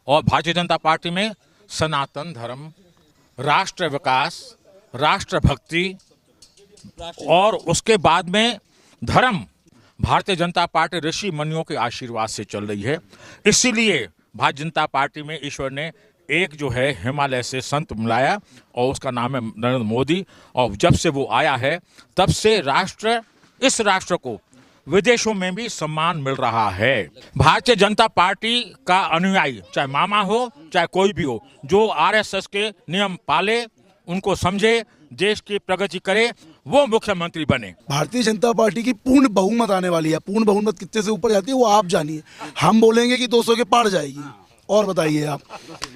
और भारतीय जनता पार्टी में सनातन धर्म, राष्ट्र विकास, राष्ट्रभक्ति और उसके बाद में धर्म भारतीय जनता पार्टी ऋषि मुनियों के आशीर्वाद से चल रही है। इसीलिए भारतीय जनता पार्टी में ईश्वर ने एक जो है हिमालय से संत बुलाया और उसका नाम है नरेंद्र मोदी। और जब से वो आया है तब से इस राष्ट्र को विदेशों में भी सम्मान मिल रहा है। भारतीय जनता पार्टी का अनुयायी चाहे मामा हो चाहे कोई भी हो, जो आरएसएस के नियम पाले, उनको समझे, देश की प्रगति करे, वो मुख्यमंत्री बने। भारतीय जनता पार्टी की पूर्ण बहुमत आने वाली है। पूर्ण बहुमत कितने से ऊपर जाती है वो आप जानिए। हम बोलेंगे कि 200 के पार जाएगी, और बताइए आप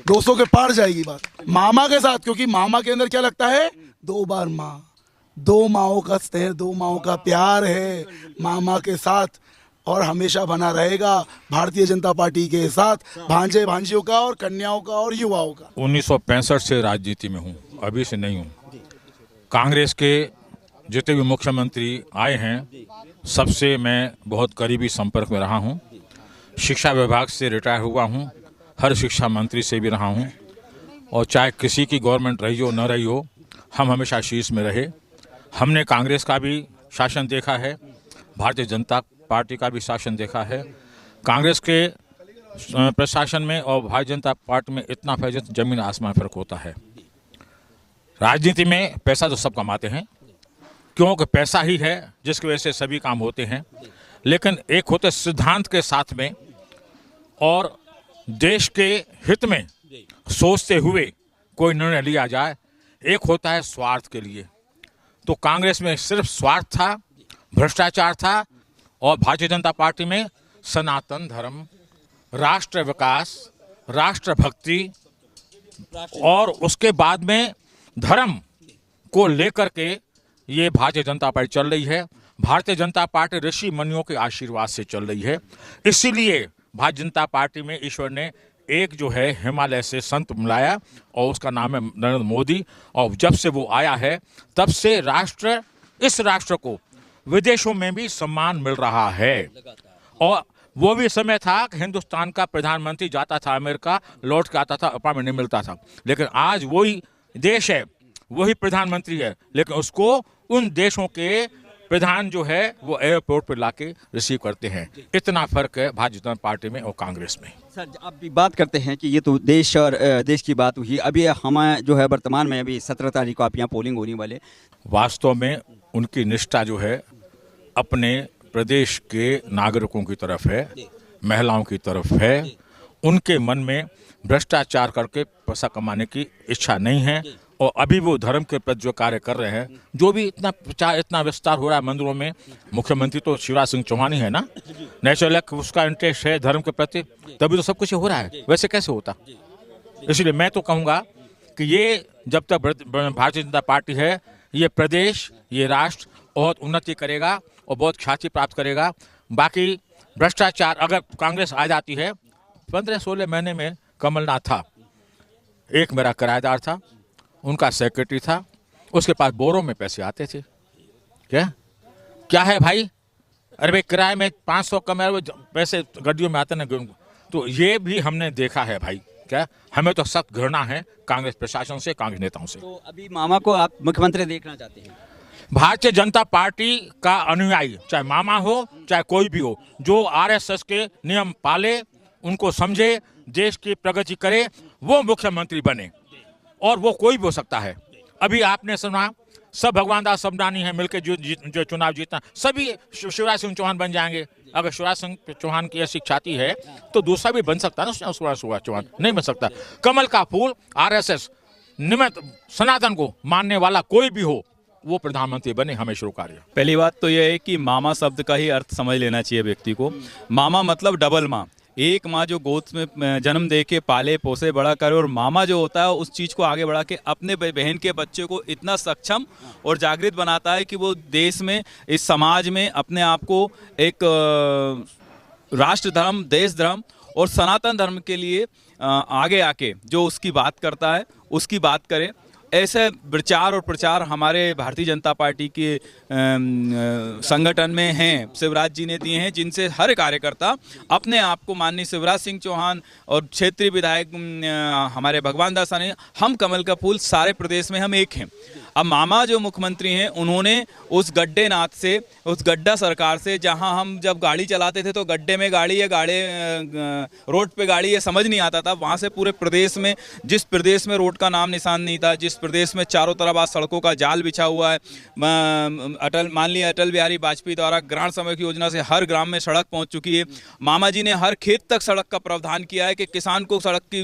200 के पार जाएगी बात मामा के साथ, क्योंकि मामा के अंदर क्या लगता है, 2 बार माँ, 2 माओं का स्नेह, 2 माओं का प्यार है मामा के साथ और हमेशा बना रहेगा भारतीय जनता पार्टी के साथ, भांजे भांजियों का और कन्याओं का और युवाओं का। 1965 से राजनीति में हूँ, अभी से नहीं हूँ। कांग्रेस के जितने भी मुख्यमंत्री आए हैं सबसे मैं बहुत करीबी संपर्क में रहा हूँ। शिक्षा विभाग से रिटायर हुआ हूँ, हर शिक्षा मंत्री से भी रहा हूँ, और चाहे किसी की गवर्नमेंट रही हो न रही हो, हम हमेशा शीर्ष में रहे। हमने कांग्रेस का भी शासन देखा है, भारतीय जनता पार्टी का भी शासन देखा है। कांग्रेस के प्रशासन में और भारतीय जनता पार्टी में इतना फैसला जमीन आसमान फर्क होता है। राजनीति में पैसा तो सब कमाते हैं, क्योंकि पैसा ही है जिसकी वजह से सभी काम होते हैं, लेकिन एक होते सिद्धांत के साथ में और देश के हित में सोचते हुए कोई निर्णय लिया जाए। एक होता है स्वार्थ के लिए, तो कांग्रेस में सिर्फ स्वार्थ था, भ्रष्टाचार था, और भारतीय जनता पार्टी में सनातन धर्म, राष्ट्र विकास, राष्ट्रभक्ति और उसके बाद में धर्म को लेकर के ये भारतीय जनता पार्टी चल रही है। भारतीय जनता पार्टी ऋषि मुनियों के आशीर्वाद से चल रही है। इसीलिए भारतीय जनता पार्टी में ईश्वर ने एक जो है हिमालय से संत बुलाया और उसका नाम है नरेंद्र मोदी। और जब से वो आया है तब से इस राष्ट्र को विदेशों में भी सम्मान मिल रहा है। और वो भी समय था कि हिंदुस्तान का प्रधानमंत्री जाता था अमेरिका, लौट के आता था, अपॉइंटमेंट नहीं मिलता था, लेकिन आज वही देश है, वही प्रधानमंत्री है, लेकिन उसको उन देशों के प्रधान जो है वो एयरपोर्ट पर लाके रिसीव करते हैं। इतना फर्क है भारतीय जनता पार्टी में और कांग्रेस में। सर, आप भी बात करते हैं कि ये तो देश और देश की बात हुई। अभी हम जो है वर्तमान में अभी 17 तारीख को आप यहाँ पोलिंग होने वाले। वास्तव में उनकी निष्ठा जो है अपने प्रदेश के नागरिकों की तरफ है, महिलाओं की तरफ है। उनके मन में भ्रष्टाचार करके पैसा कमाने की इच्छा नहीं है, और अभी वो धर्म के प्रति जो कार्य कर रहे हैं, जो भी इतना प्रचार, इतना विस्तार हो रहा है मंदिरों में, मुख्यमंत्री तो शिवराज सिंह चौहान ही है ना, नेचुरल उसका इंटरेस्ट है धर्म के प्रति, तभी तो सब कुछ हो रहा है, वैसे कैसे होता। इसलिए मैं तो कहूँगा कि ये जब तक भारतीय जनता पार्टी है, ये प्रदेश, ये राष्ट्र बहुत उन्नति करेगा और बहुत ख्याति प्राप्त करेगा। बाकी भ्रष्टाचार अगर कांग्रेस आ जाती है, 15-16 महीने में कमलनाथ था, एक मेरा किराएदार था, उनका सेक्रेटरी था, उसके पास बोरों में पैसे आते थे। क्या है भाई, अरे भाई किराए में 500 कम पैसे गड्डियों में आते ना, तो ये भी हमने देखा है भाई। क्या हमें तो सख्त घृणा है कांग्रेस प्रशासन से, कांग्रेस नेताओं से। तो अभी मामा को आप मुख्यमंत्री देखना चाहते हैं? भारतीय जनता पार्टी का अनुयायी चाहे मामा हो चाहे कोई भी हो, जो आरएसएस के नियम पाले, उनको समझे, देश की प्रगति करे, वो मुख्यमंत्री बने, और वो कोई भी हो सकता है। अभी आपने सुना सब भगवान दास सबनानी है मिलकर जो चुनाव जीतना, सभी शिवराज सिंह चौहान बन जाएंगे। अगर शिवराज सिंह चौहान की ऐसी ख्याति है तो दूसरा भी बन सकता है ना, शिवराज चौहान नहीं बन सकता। कमल का फूल आरएसएस निमित्त सनातन को मानने वाला कोई भी हो, वो प्रधानमंत्री बने, हमें शुरू कार्य। पहली बात तो यह है कि मामा शब्द का ही अर्थ समझ लेना चाहिए व्यक्ति को। मामा मतलब डबल माँ, एक माँ जो गोद में जन्म दे के पाले पोसे बड़ा करे, और मामा जो होता है उस चीज़ को आगे बढ़ा के अपने बहन के बच्चे को इतना सक्षम और जागृत बनाता है कि वो देश में, इस समाज में अपने आप को एक राष्ट्र धर्म, देश धर्म और सनातन धर्म के लिए आगे आके जो उसकी बात करता है उसकी बात करे। ऐसे विचार और प्रचार हमारे भारतीय जनता पार्टी के संगठन में हैं, शिवराज जी ने दिए हैं, जिनसे हर कार्यकर्ता अपने आप को माननीय शिवराज सिंह चौहान और क्षेत्रीय विधायक हमारे भगवान दास ने, हम कमल का फूल, सारे प्रदेश में हम एक हैं। अब मामा जो मुख्यमंत्री हैं, उन्होंने उस गड्ढे नाथ से, उस गड्ढा सरकार से, जहां हम जब गाड़ी चलाते थे तो गड्ढे में गाड़ी या रोड पे गाड़ी ये समझ नहीं आता था, वहां से पूरे प्रदेश में, जिस प्रदेश में रोड का नाम निशान नहीं था, जिस प्रदेश में चारों तरफ आज सड़कों का जाल बिछा हुआ है, माननीय अटल बिहारी वाजपेयी द्वारा ग्राम सड़क योजना से हर ग्राम में सड़क पहुंच चुकी है। मामा जी ने हर खेत तक सड़क का प्रावधान किया है कि किसान को सड़क की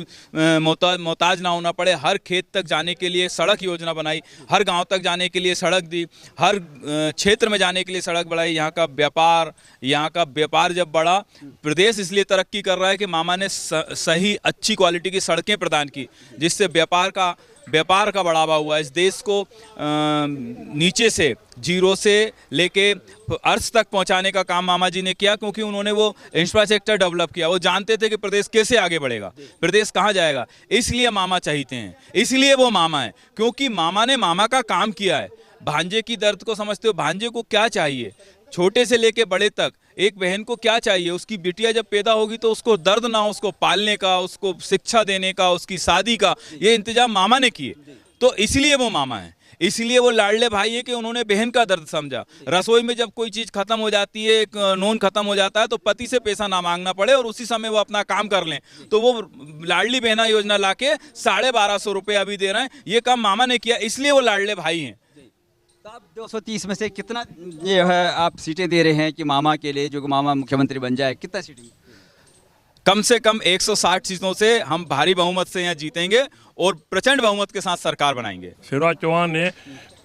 मोहताज ना होना पड़े, हर खेत तक जाने के लिए सड़क योजना बनाई, हर गांव तक जाने के लिए सड़क दी, हर क्षेत्र में जाने के लिए सड़क बढ़ाई। यहाँ का व्यापार जब बढ़ा, प्रदेश इसलिए तरक्की कर रहा है कि मामा ने सही अच्छी क्वालिटी की सड़कें प्रदान की, जिससे व्यापार का बढ़ावा हुआ। इस देश को नीचे से, जीरो से लेके अर्थ तक पहुंचाने का काम मामा जी ने किया, क्योंकि उन्होंने वो इंफ्रास्ट्रक्चर डेवलप किया। वो जानते थे कि प्रदेश कैसे आगे बढ़ेगा, प्रदेश कहाँ जाएगा, इसलिए मामा चाहते हैं, इसलिए वो मामा है, क्योंकि मामा ने मामा का काम किया है। भांजे की दर्द को समझते हो, भांजे को क्या चाहिए, छोटे से लेके बड़े तक एक बहन को क्या चाहिए, उसकी बिटिया जब पैदा होगी तो उसको दर्द ना हो, उसको पालने का, उसको शिक्षा देने का, उसकी शादी का, ये इंतजाम मामा ने किए। तो इसलिए वो मामा है, इसलिए वो लाडले भाई है कि उन्होंने बहन का दर्द समझा। रसोई में जब कोई चीज़ खत्म हो जाती है, एक नून खत्म हो जाता है, तो पति से पैसा ना मांगना पड़े और उसी समय वो अपना काम कर लें, तो वो लाडली बहना योजना लाके 1250 रुपये अभी दे रहे हैं। ये काम मामा ने किया, इसलिए वो लाडले भाई हैं। तो आप 230 में से कितना ये है आप सीटें दे रहे हैं कि मामा के लिए, जो मामा मुख्यमंत्री बन जाए, कितना सीटें? कम से कम 160 सीटों से हम भारी बहुमत से यहाँ जीतेंगे और प्रचंड बहुमत के साथ सरकार बनाएंगे। शिवराज चौहान ने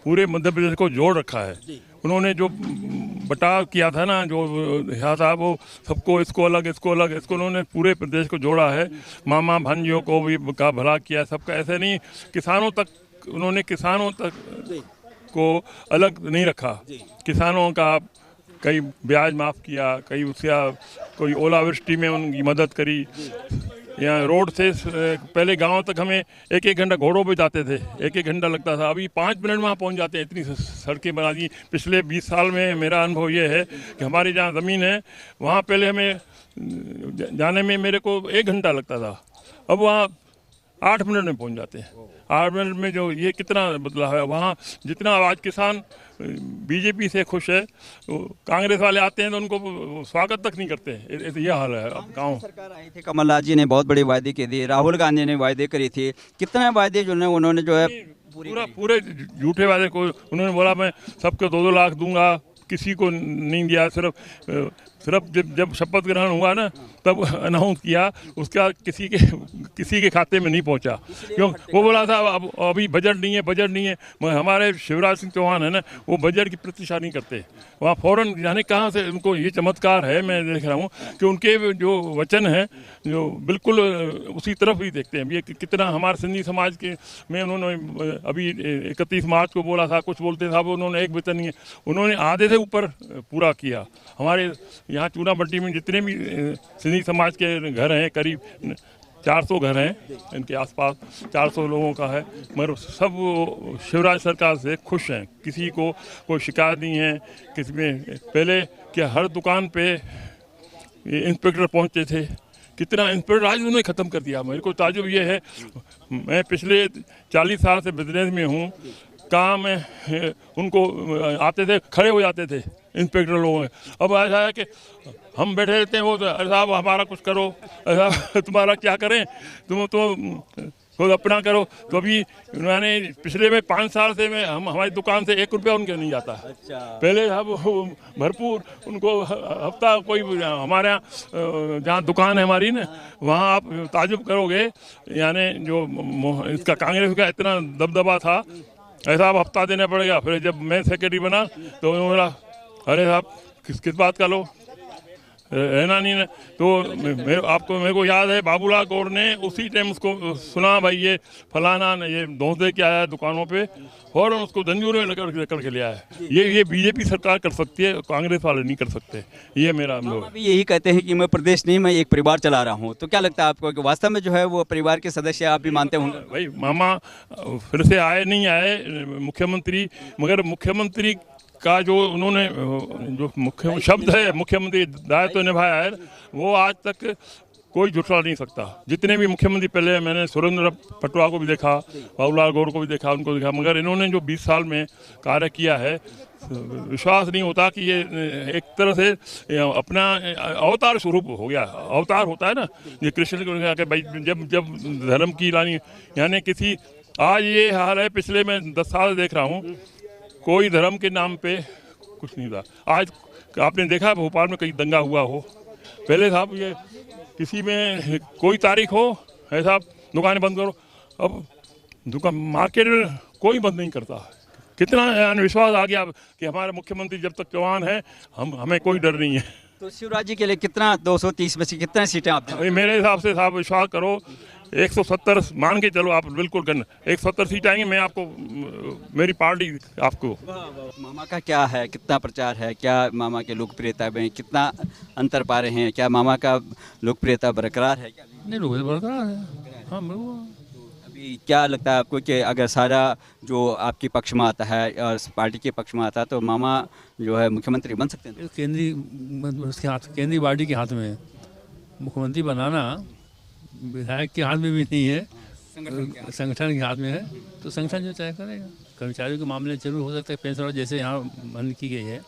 पूरे मध्य प्रदेश को जोड़ रखा है। उन्होंने जो बटाव किया था ना, जो यहाँ था, वो सबको इसको अलग, इसको उन्होंने पूरे प्रदेश को जोड़ा है। मामा भांजियों को भी का भला किया, सबका। ऐसे नहीं, किसानों तक को अलग नहीं रखा। किसानों का कई ब्याज माफ़ किया, कई उसका कोई ओलावृष्टि में उनकी मदद करी। यहाँ रोड से पहले गांव तक हमें एक घंटा घोड़ों पे जाते थे, एक घंटा लगता था, अभी 5 मिनट में वहाँ पहुँच जाते हैं। इतनी सड़कें बना दी पिछले 20 साल में। मेरा अनुभव ये है कि हमारी जहाँ ज़मीन है, वहाँ पहले हमें जाने में मेरे को 1 घंटा लगता था, अब वहाँ 8 मिनट में पहुँच जाते हैं। 8 मिनट में जो ये कितना बदलाव है। वहाँ जितना आज किसान बीजेपी से खुश है, तो कांग्रेस वाले आते हैं तो उनको स्वागत तक नहीं करते। ये हाल है अब गाँव। सरकार आई थी, कमलनाथ जी ने बहुत बड़े वायदे किए थे, राहुल गांधी ने वायदे करे थे, कितने वायदे जो उन्होंने जो है पूरे झूठे वादे को उन्होंने बोला मैं सबको 2-2 लाख दूंगा, किसी को नहीं दिया। सिर्फ जब शपथ ग्रहण हुआ ना, तब अनाउंस किया, उसका किसी के खाते में नहीं पहुंचा। क्यों? वो बोला था अब अभी बजट नहीं है। हमारे शिवराज सिंह चौहान है ना, वो बजट की प्रतीक्षा नहीं करते। वहाँ फौरन जाने कहाँ से उनको ये चमत्कार है, मैं देख रहा हूँ कि उनके जो वचन हैं, जो बिल्कुल उसी तरफ ही देखते हैं। ये कितना हमारे सिंधी समाज के में उन्होंने अभी 31 मार्च को बोला था, कुछ बोलते था, उन्होंने एक वचन नहीं है, उन्होंने आधे से ऊपर पूरा किया। हमारे यहाँ चूनाभट्टी में जितने भी सिंधी समाज के घर हैं, करीब 400 घर हैं, इनके आसपास 400 लोगों का है, मगर सब शिवराज सरकार से खुश हैं। किसी को कोई शिकायत नहीं है। किसी में पहले क्या हर दुकान पे इंस्पेक्टर पहुंचते थे, कितना इंस्पेक्टर आज उन्होंने ख़त्म कर दिया। मेरे को ताजुब ये है, मैं पिछले 40 साल से बिजनेस में हूँ, काम में उनको आते थे, खड़े हो जाते थे इंस्पेक्टर लोगों में। अब ऐसा है कि हम बैठे रहते हैं, वो अरे साहब हमारा कुछ करो, अरे तुम्हारा क्या करें, तुम तो अपना करो। तो अभी उन्होंने पिछले में 5 साल से हमारी दुकान से 1 रुपया उनके नहीं जाता। अच्छा। पहले अब भरपूर उनको हफ्ता कोई हमारे यहाँ जहाँ दुकान है हमारी ना, वहाँ आप ताजुब करोगे, यानी जो इसका कांग्रेस का इतना दबदबा था, ऐसा अब हफ्ता देना पड़ेगा। फिर जब मैं सेक्रेटरी बना तो उन्होंने बोला अरे साहब किस बात का लो, रहना नहीं है। तो मेरे को याद है बाबूलाल गौर ने उसी टाइम उसको सुना भाई ये फलाना ने ये धोस दे के आया है दुकानों पे और उसको जंजीरों में लेकर के लिया है। ये बीजेपी सरकार कर सकती है, कांग्रेस वाले नहीं कर सकते। ये मेरा अनुभव। अभी यही कहते हैं कि मैं प्रदेश नहीं, मैं एक परिवार चला रहा हूँ, तो क्या लगता है आपको कि वास्तव में जो है वो परिवार के सदस्य आप भी मानते होंगे? भाई मामा फिर से आए नहीं आए मुख्यमंत्री, मगर मुख्यमंत्री का जो उन्होंने जो मुख्य शब्द है मुख्यमंत्री दायित्व निभाया है वो आज तक कोई झुठला नहीं सकता। जितने भी मुख्यमंत्री पहले मैंने सुरेंद्र पटवा को भी देखा, बाबूलाल गौर को भी देखा, उनको देखा, मगर इन्होंने जो 20 साल में कार्य किया है विश्वास नहीं होता कि ये एक तरह से अपना अवतार स्वरूप हो गया। अवतार होता है ना, ये कृष्ण को कहा कि भाई जब जब धर्म की लानी यानी किसी आज ये हाल है, पिछले मैं 10 साल देख रहा हूँ कोई धर्म के नाम पे कुछ नहीं था। आज आपने देखा भोपाल में कहीं दंगा हुआ हो, पहले साहब ये किसी में कोई तारीख हो है साहब दुकानें बंद करो, अब दुकान मार्केट में कोई बंद नहीं करता। कितना विश्वास आ गया कि हमारे मुख्यमंत्री जब तक जवान है हमें कोई डर नहीं है। तो शिवराज जी के लिए कितना 230 में से कितना सीटें आप देंगे? अभी मेरे हिसाब से साहब विश्वास करो 170 मान के चलो आप, बिल्कुल करना 170 सीट आएंगे। मैं आपको मेरी पार्टी आपको। मामा का क्या है, कितना प्रचार है, क्या मामा के लोकप्रियता में कितना अंतर पा रहे हैं, क्या मामा का लोकप्रियता बरकरार है? क्या नहीं, लोग बरकरार है। हाँ बिल्कुल। अभी क्या लगता है आपको कि अगर सारा जो आपके पक्ष में आता है और पार्टी के पक्ष में आता है तो मामा जो है मुख्यमंत्री बन सकते हैं? केंद्रीय उसके हाथ, केंद्रीय पार्टी के हाथ में है। मुख्यमंत्री बनाना विधायक के हाथ में भी नहीं है, संगठन के हाथ में है। तो संगठन जो चाहे करेगा। कर्मचारियों के मामले जरूर हो सकता है पेंशन जैसे यहाँ बंद की गई है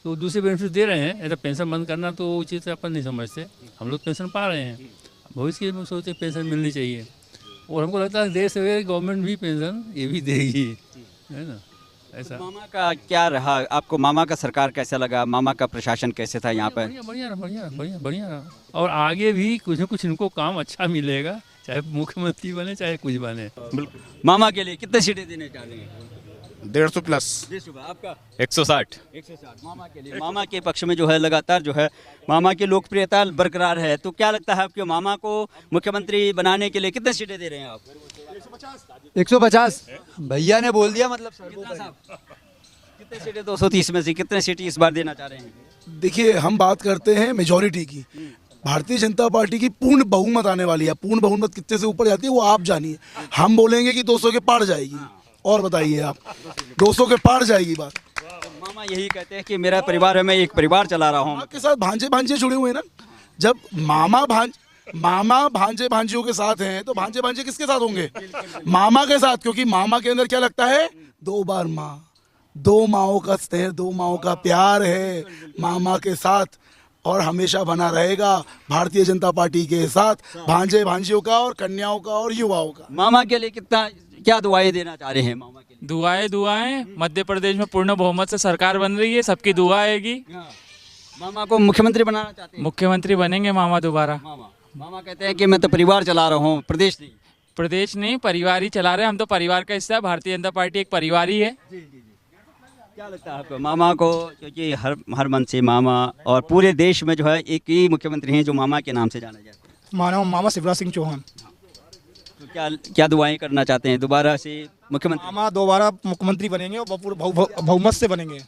तो दूसरे बेनिफिट दे रहे हैं। ऐसा पेंशन बंद करना तो उचित अपन नहीं समझते। हम लोग पेंशन पा रहे हैं, भविष्य के लिए सोचते पेंशन मिलनी चाहिए और हमको लगता है देश से गवर्नमेंट भी पेंशन ये भी देगी, है ना। ऐसा मामा का क्या रहा आपको? मामा का सरकार कैसा लगा? मामा का प्रशासन कैसे था यहाँ पर? बढ़िया रहा और आगे भी कुछ न कुछ इनको काम अच्छा मिलेगा, चाहे मुख्यमंत्री बने चाहे कुछ बने। बिल्कुल। मामा के लिए कितने सीटें देने चाह रहे हैं? 150 प्लस। आपका 160। 160 मामा के लिए। मामा के पक्ष में जो है लगातार जो है मामा की लोकप्रियता बरकरार है। तो क्या लगता है आपके मामा को मुख्यमंत्री बनाने के लिए कितने सीटें दे रहे हैं आप? 150 भैया ने बोल दिया, मतलब कितने सीटें 230 में से कितने सीटें इस बार देना चाह रहे हैं? देखिए हम बात करते हैं मेजॉरिटी की। भारतीय जनता पार्टी की पूर्ण बहुमत आने वाली है। पूर्ण बहुमत कितने से ऊपर जाती है वो आप जानिए। हम बोलेंगे कि 200 के पार जाएगी, और बताइए आप 200 के पार जाएगी बात। मामा यही कहते हैं कि मेरा परिवार है, मैं एक परिवार चला रहा हूँ। आपके साथ भांजे जुड़े हुए हैं ना। जब मामा भांजे भांजियों के साथ हैं तो भांजे किसके साथ होंगे? मामा के साथ, क्योंकि मामा के अंदर क्या लगता है? 2 बार माँ, 2 माओं का स्नेह, 2 माओं का प्यार है मामा के साथ और हमेशा बना रहेगा भारतीय जनता पार्टी के साथ, भांजे भांजियों का और कन्याओं का और युवाओं का। मामा के लिए क्या दुआएं देना चाह रहे हैं? मामा के लिए दुआएं मध्य प्रदेश में पूर्ण बहुमत से सरकार बन रही है, सबकी दुआ आएगी। मामा को मुख्यमंत्री बनाना चाहते हैं? मुख्यमंत्री बनेंगे मामा दोबारा। मामा कहते हैं कि मैं तो परिवार चला रहा हूँ, प्रदेश नहीं परिवार ही चला रहे हैं। हम तो परिवार का हिस्सा है, भारतीय जनता पार्टी एक परिवार ही है। क्या लगता है आपको मामा को? क्योंकि हर मन से मामा और पूरे देश में जो है एक ही मुख्यमंत्री हैं जो मामा के नाम से जाना जाता है। मामा शिवराज सिंह चौहान। तो क्या दुआएं करना चाहते हैं? दोबारा से मुख्यमंत्री? मामा दोबारा मुख्यमंत्री बनेंगे और बहुमत से बनेंगे।